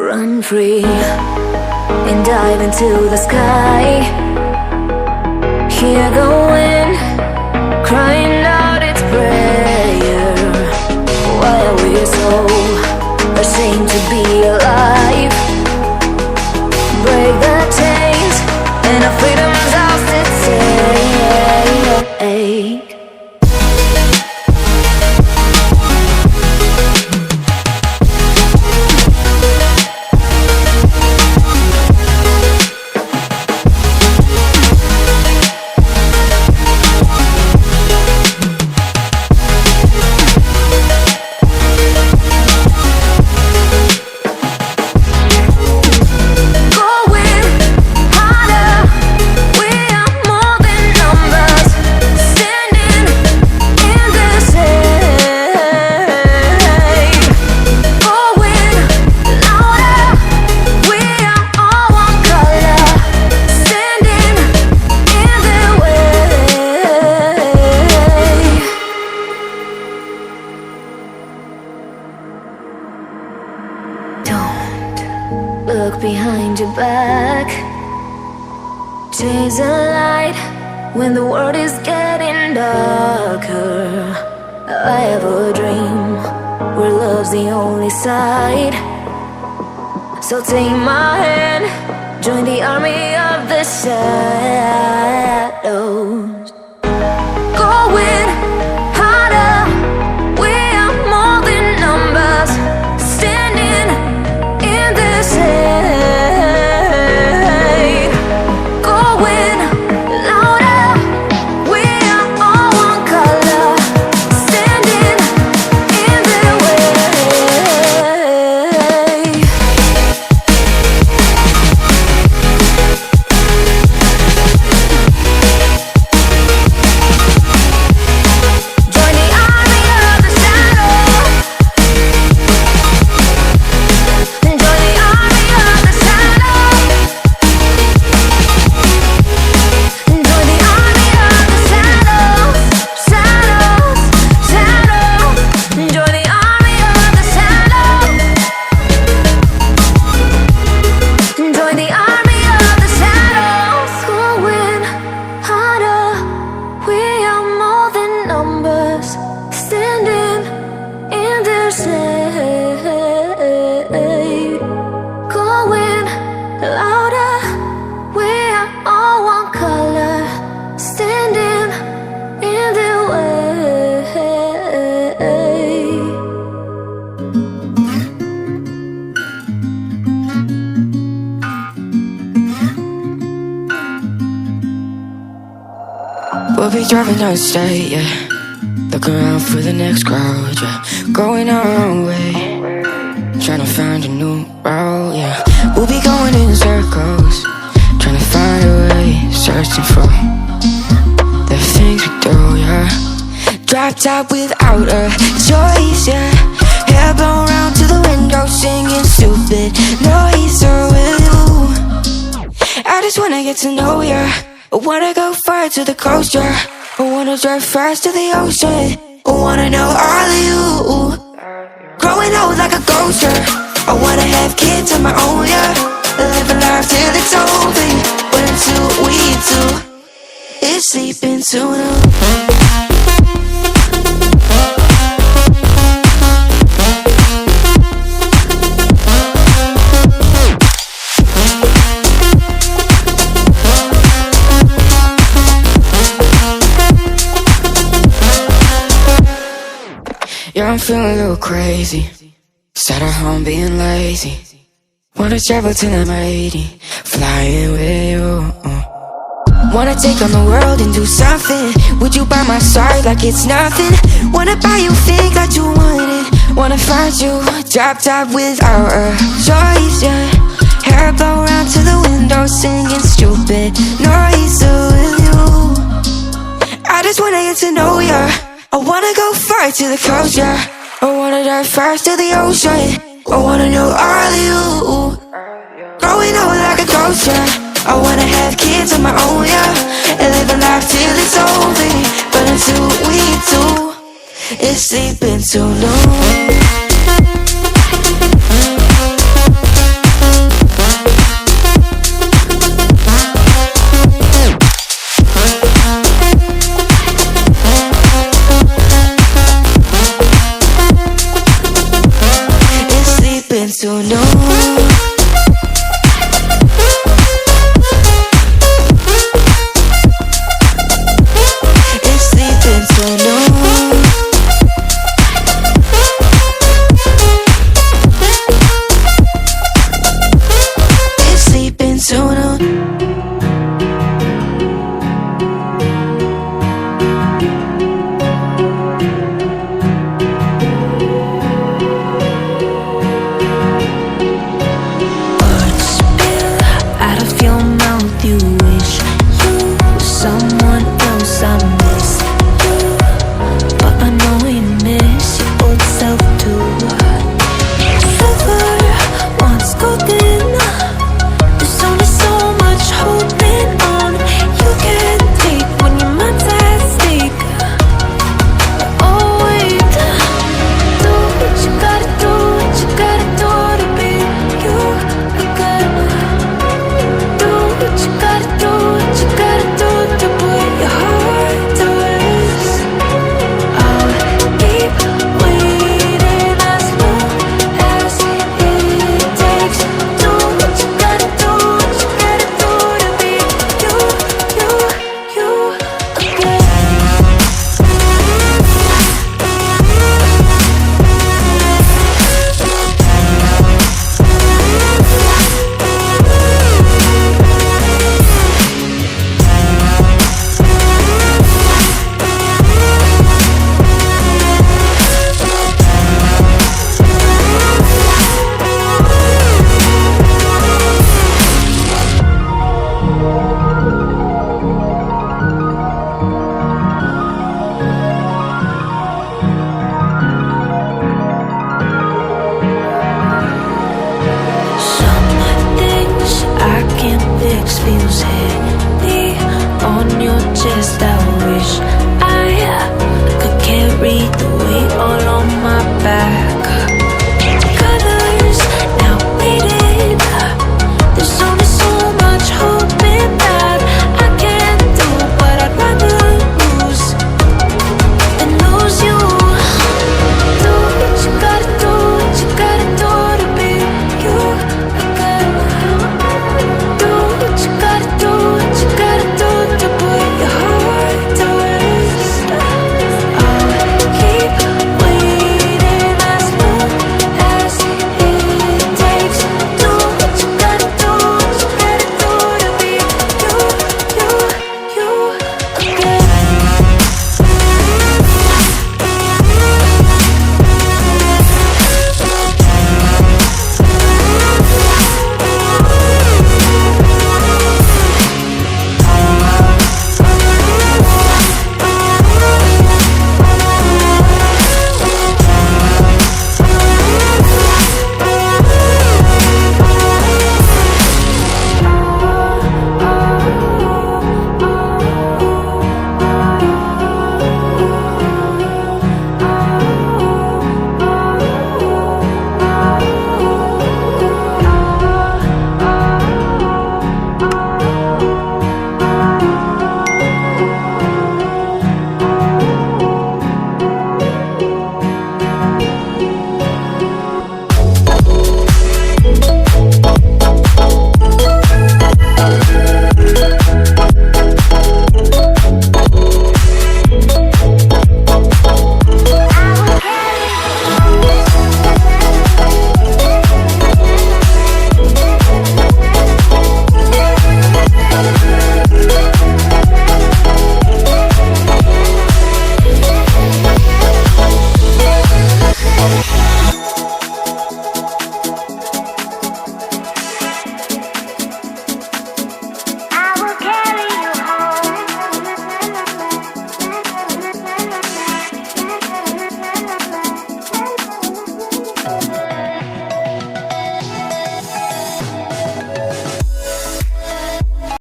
Run free and dive into the sky. Hear the wind crying out its prayer. Why are we so ashamed to be alive? Break the chains and our freedom's ours to take. Look behind your back. Chase a light when the world is getting darker. I have a dream where love's the only side. So take my hand, join the army of the shadows. Going harder, we are more than numbers. Standing in the shade, going louder. We are all one color, standing in the way. Join the army of the shadow. Join the army of the shadow. Join the army of the shadows, shadows, shadows. Join the army of the shadows. Join the army of the shadows. Going harder, we are more than numbers. Standing in the shade, going louder. We are all one color, standing in the way. We'll be driving down the state, yeah. Looking around for the next crowd, yeah. Going our own way, trying to find a new route, yeah. We'll be going in circles, trying to find a way, searching for the things we do, yeah. Drop top without a choice, yeah. Hair blown round to the window, singing stupid noise with you. I just wanna get to know ya. I wanna go far to the coast, yeah. I wanna drive fast to the ocean. I wanna know all of you. Growing old like a ghost, yeah. I wanna have kids of my own, yeah. Live a life till it's over. But until we do, it's sleeping too long. Yeah, I'm feeling a little crazy. Sat at home being lazy. Wanna travel till I'm 80, flying with you. Wanna take on the world and do something. Would you by my side like it's nothing? Wanna buy you things that you wanted. Wanna find you, drop top without a choice, yeah. Hair blow round to the window, singing stupid noise with you. I just wanna get to know ya. I wanna go far to the coast, yeah. I wanna dive fast to the ocean. I wanna know all of you. Growing old like a ghost, yeah. I wanna have kids of my own, yeah. And live a life till it's over. But until we do, it's sleeping too long.